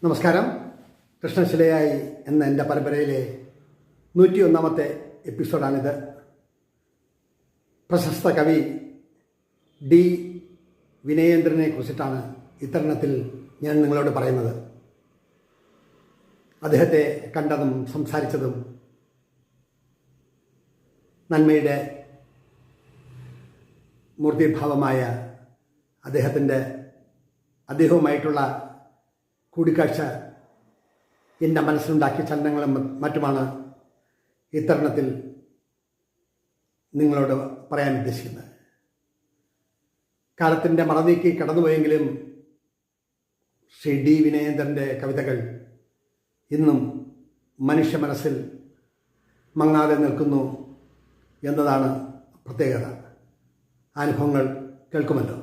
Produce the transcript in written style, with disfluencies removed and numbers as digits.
നമസ്കാരം. കൃഷ്ണശിലയായി എന്ന എൻ്റെ പരമ്പരയിലെ 101-ാമത്തെ എപ്പിസോഡാണിത്. പ്രശസ്ത കവി ഡി വിനയേന്ദ്രനെ കുറിച്ചിട്ടാണ് ഇത്തരണത്തിൽ ഞാൻ നിങ്ങളോട് പറയുന്നത്. അദ്ദേഹത്തെ കണ്ടതും സംസാരിച്ചതും നന്മയുടെ മൂർത്തിഭാവമായ അദ്ദേഹവുമായിട്ടുള്ള കൂടിക്കാഴ്ച എൻ്റെ മനസ്സിലുണ്ടാക്കിയ ചലനങ്ങളും മറ്റുമാണ് ഇത്തരണത്തിൽ നിങ്ങളോട് പറയാൻ ഉദ്ദേശിക്കുന്നത്. കാലത്തിൻ്റെ മറനീക്കി കടന്നുപോയെങ്കിലും ശ്രീ ഡി വിനയേന്ദ്രൻ്റെ കവിതകൾ ഇന്നും മനുഷ്യ മനസ്സിൽ മങ്ങാതെ നിൽക്കുന്നു എന്നതാണ് പ്രത്യേകത. അനുഭവങ്ങൾ കേൾക്കുമല്ലോ.